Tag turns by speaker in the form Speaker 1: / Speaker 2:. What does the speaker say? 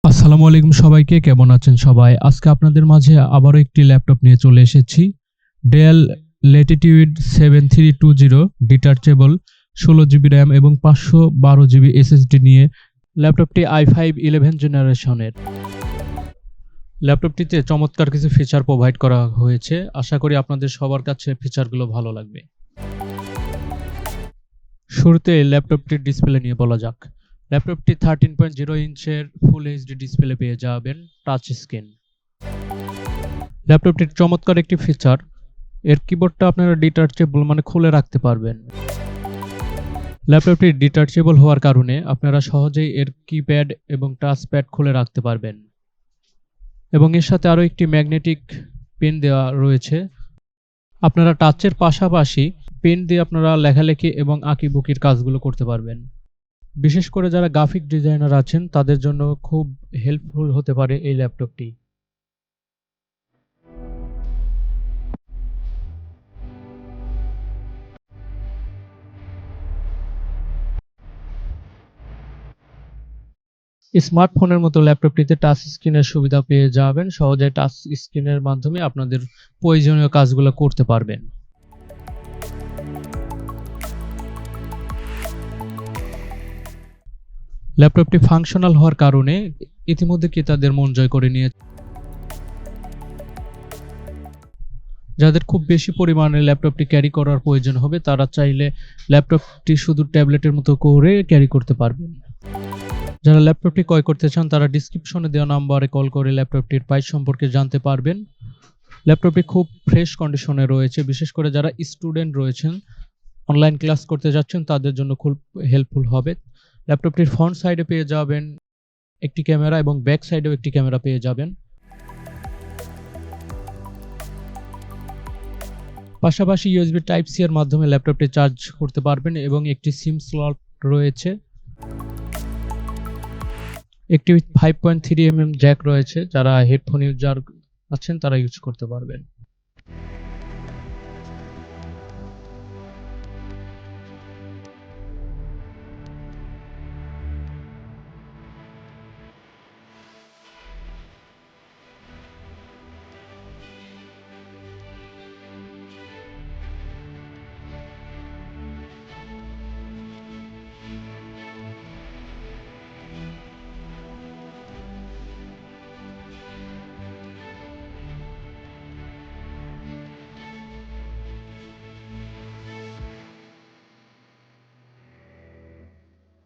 Speaker 1: আসসালামু আলাইকুম সবাইকে, কেমন আছেন সবাই? আজকে আপনাদের মাঝে আবারও একটি ল্যাপটপ নিয়ে চলে এসেছি। Del Latitude 7320 detachable 16 GB RAM এবং 512 GB SSD নিয়ে ল্যাপটপটি i5 11 জেনারেশনের। ল্যাপটপটিতে চমৎকার কিছু ফিচার প্রোভাইড করা হয়েছে। আশা করি আপনাদের সবার কাছে ফিচারগুলো ভালো লাগবে। শুরুতে ল্যাপটপটির ডিসপ্লে নিয়ে বলা যাক। ল্যাপটপটি 13.0 ইঞ্চের ফুল এইচডি ডিসপ্লে পেয়ে যাবেন, টাচ স্ক্রিন। ল্যাপটপটির চমৎকার একটি ফিচার, এর কিবোর্ডটা আপনারা ডিটাচেবল মানে খুলে রাখতে পারবেন। ল্যাপটপটি ডিটাচেবল হওয়ার কারণে আপনারা সহজেই এর কিপ্যাড এবং টাচ প্যাড খুলে রাখতে পারবেন। এবং এর সাথে আরও একটি ম্যাগনেটিক পেন দেওয়া রয়েছে। আপনারা টাচের পাশাপাশি পেন দিয়ে আপনারা লেখালেখি এবং আঁকিবুকির কাজগুলো করতে পারবেন। বিশেষ করে যারা গ্রাফিক ডিজাইনার আছেন তাদের জন্য খুব হেল্পফুল হতে পারে এই ল্যাপটপটি। স্মার্টফোনের মতো ল্যাপটপটিতে টাচ স্ক্রিনের সুবিধা পেয়ে যাবেন। সহজে টাচ স্ক্রিনের মাধ্যমে আপনাদের প্রয়োজনীয় কাজগুলো করতে পারবেন। ল্যাপটপটি ফাংশনাল হওয়ার কারণে ইতিমধ্যে ক্রেতাদের মন জয় করে নিয়েছে। যাদের খুব বেশি পরিমাণে ল্যাপটপটি ক্যারি করার প্রয়োজন হবে তারা চাইলে ল্যাপটপটি শুধু ট্যাবলেটের মতো করে ক্যারি করতে পারবেন। যারা ল্যাপটপটি ক্রয় করতে চান তারা ডিসক্রিপশনে দেওয়া নাম্বারে কল করে ল্যাপটপটির প্রাইস সম্পর্কে জানতে পারবেন। ল্যাপটপটি খুব ফ্রেশ কন্ডিশনে রয়েছে। বিশেষ করে যারা স্টুডেন্ট রয়েছেন, অনলাইন ক্লাস করতে যাচ্ছেন তাদের জন্য খুব হেল্পফুল হবে। ল্যাপটপটির ফ্রন্ট সাইডে পেয়ে যাবেন একটি ক্যামেরা এবং ব্যাক সাইডেও একটি ক্যামেরা পেয়ে যাবেন। পাশাপাশি ইউএসবি টাইপ সি এর মাধ্যমে ল্যাপটপটি চার্জ করতে পারবেন এবং একটি সিম স্লট রয়েছে। একটি 5.3 mm জ্যাক রয়েছে, যারা হেডফোন ইউজার আছেন তারা ইউজ করতে পারবেন।